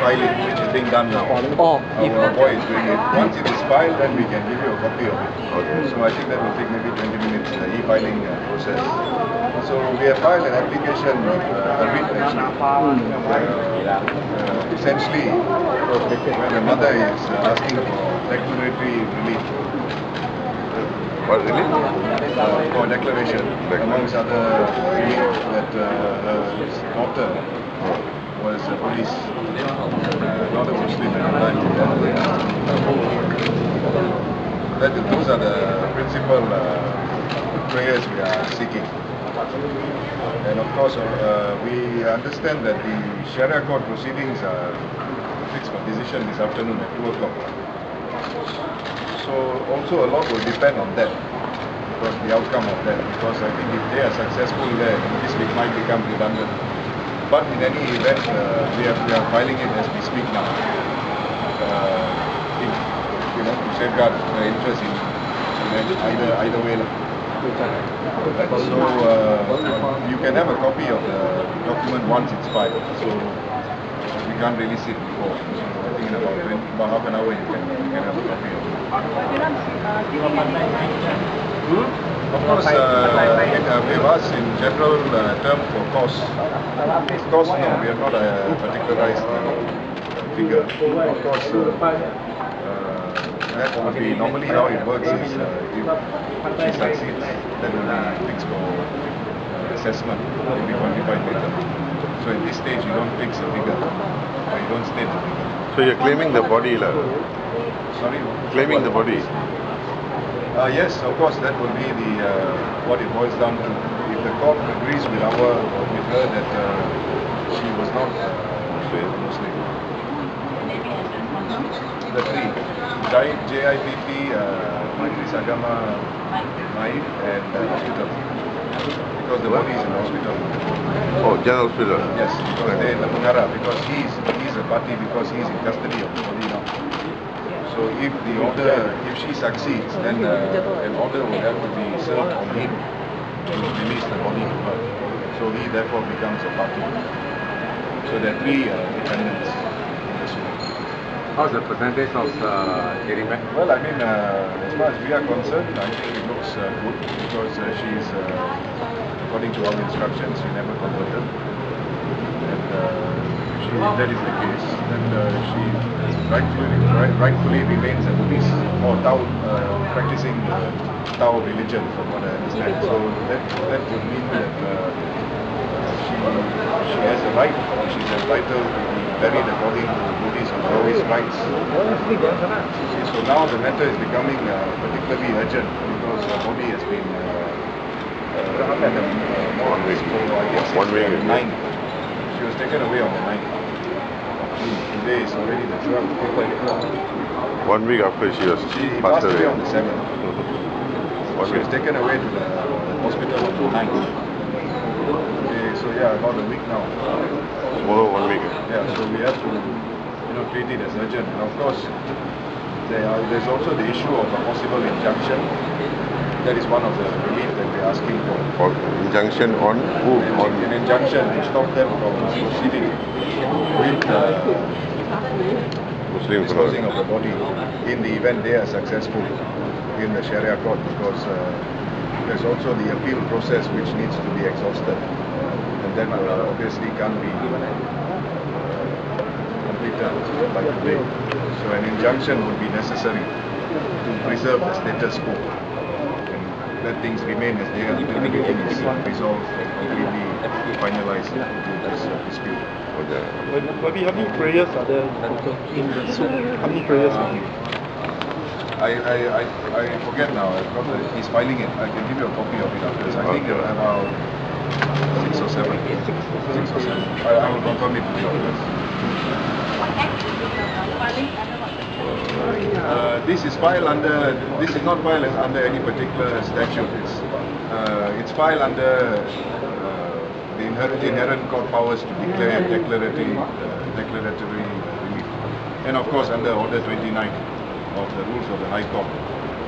e-filing, which is being done now. Oh, Our boy is doing it. Once it is filed, then we can give you a copy of it. Okay. So I think that will take maybe 20 minutes, the e-filing process. So we have filed an application, a writ actually. Essentially, when the mother is asking for declaratory relief. What relief? For declaration, amongst other relief, that her daughter was a police, not a Muslim at the time. Those are the principal prayers we are seeking. And of course, we understand that the Sharia court proceedings are fixed for decision this afternoon at 2 o'clock. So also a lot will depend on that, because the outcome of that. Because I think if they are successful there, this week might become redundant. But in any event, we are filing it as we speak now. To safeguard the interest in either way. So you can have a copy of the document once it's filed. So we can't release it before. So I think in about half an hour you can have a copy of it. Of course, with us in general term for cost. Cost, no, we are not a particularized figure. Of course, that would be normally how it works is if she succeeds, that will be fixed for assessment, it will be quantified later. So at this stage you don't fix a figure, or you don't state the figure. So you're claiming the body, lah? Sorry? Claiming the body? Yes, of course, that will be the what it boils down to. If the court agrees with her that she was not Muslim. The three. JIPP, Majlis Agama, Naib, and hospital. Because the body is in the hospital. Oh, general hospital? Yes, because they're in the Munara, because he's a party, because he's in custody of the body now. So if she succeeds, then an order will have to be served on him to release the body to her. So he therefore becomes a party. So there are three defendants. How's the percentage of getting back? Well, I mean, as far as we are concerned, I think it looks good, because she's, according to our instructions, she never converted. And if that is the case, then she rightfully remains a Buddhist, or Tao, practicing the Tao religion, from what I understand. So that would mean that she has a right, or she's entitled to be buried according to Buddhist or Taoist rites. So now the matter is becoming particularly urgent, because her body has been more risk for, I guess, 9. She was taken away on the 9th of June. Today is already the 12th. 1 week after she passed away on the 7th. She was taken away to the hospital on the 9th. So yeah, about a week now. Tomorrow 1 week. Yeah, so we have to, treat it as urgent. And of course, there's also the issue of a possible injunction. That is one of the relief that we're asking for. For injunction on who? An injunction to stop them from proceeding with Muslim disposing of the body in the event they are successful in the Sharia court, because there's also the appeal process which needs to be exhausted, and that obviously can't be completed by today. So an injunction would be necessary to preserve the status quo and let things remain as they are until everything is resolved and completely finalized to this dispute. Maybe how many prayers are there in the soup? How many prayers are there? I forget now. He's filing it. I can give you a copy of it afterwards. I think about 6 or 7. 6 or 7. I will confirm it to you afterwards. This is filed under. This is not filed under any particular statute. It's filed under the inherent court powers to declare declaratory relief, and of course under Order 29 of the rules of the High Court,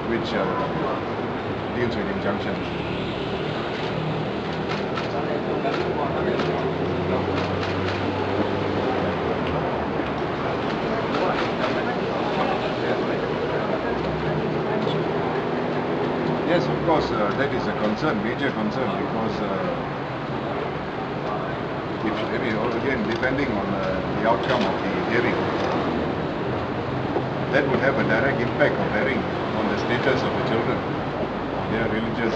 which deals with injunction. that is a concern, major concern, because again, depending on the outcome of the hearing, that would have a direct impact or bearing on the status of the children, their religious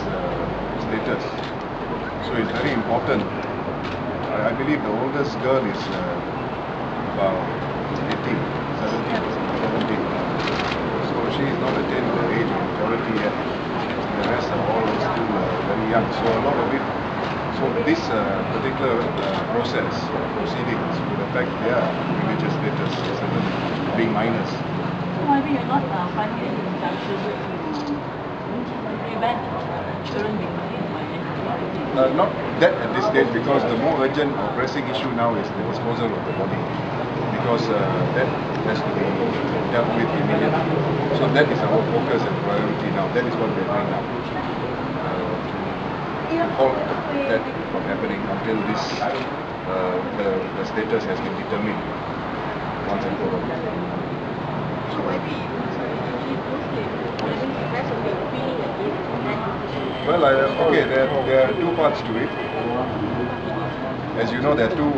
status. So it's very important. I believe the oldest girl is about 18, 17. So she is not attained the age of majority yet. The rest are all still very young. So a lot of it, so this particular proceedings would affect their religious status, being minors. Why we are not finding any injunction to prevent children being married by any authority? Not that at this stage, because the more urgent or pressing issue now is the disposal of the body, because that has to be dealt with immediately. So that is our focus and priority now. That is what we are doing now. To halt that from happening until this the status has been determined once and for all. Well, okay, there are two parts to it. As you know, there are two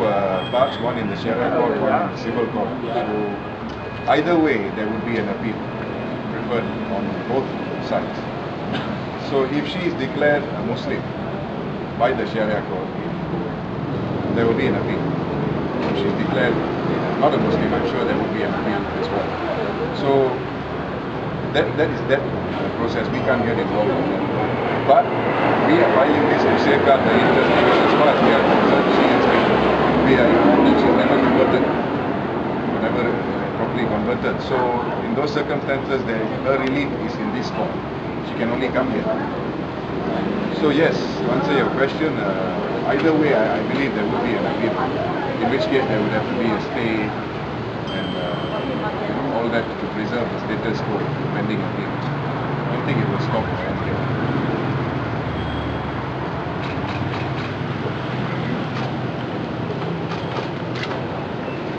parts, one in the Sharia court, one in the civil court. So either way, there would be an appeal preferred on both sides. So if she is declared a Muslim by the Sharia court, there will be an appeal. If she is declared not a Muslim, I'm sure there will be an appeal as well. So that is that process. We can't get involved in that. But we are filing this to safeguard the interest, because as far as we are concerned, we are informed that she is never converted, never properly converted. So in those circumstances, her relief is in this court. She can only come here. So yes, to answer your question, either way, I believe there would be an appeal. In which case there would have to be a stay and all that to preserve the status quo pending appeal. I don't think it will stop from here.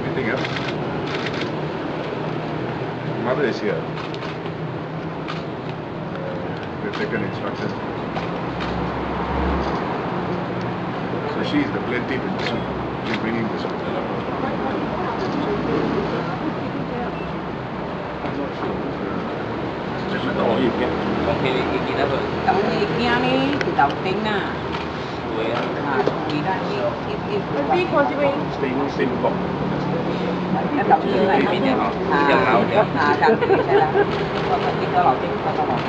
Anything else? Mother is here. We've taken instructions. So she is the plaintiff in this one. She's bringing this one. Tổng ý kiến đi thì tổng tính là Be considering cái tổng như này bây giờ rằng thì sẽ là phần đi cơ bản tính có tổng này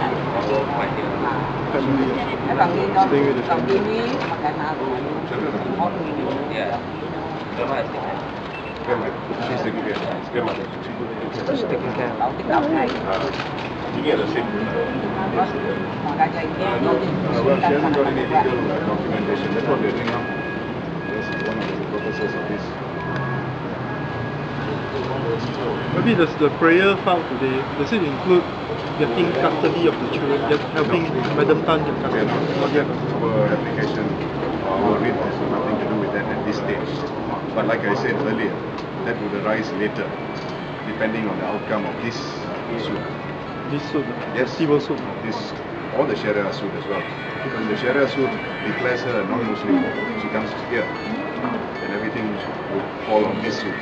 cái phần đi đó tổng đi ní mà cái nào cũng có người She's taking care. She's taking care. Tổng này You get a SIM. mà cái gì Well, she hasn't got any legal documentation. That's what they're doing now. This is one of the purposes of this. Maybe the prayer filed today, does it include getting custody of the children, helping Madam Tan get custody? Not yet. Our application, our writ has nothing to do with that at this stage. But like I said earlier, that would arise later, depending on the outcome of this suit. This suit? Yes. Civil suit? This, or the Sharia suit as well. Because the Sharia suit declares her a non-Muslim, she comes here, and everything will fall on this suit.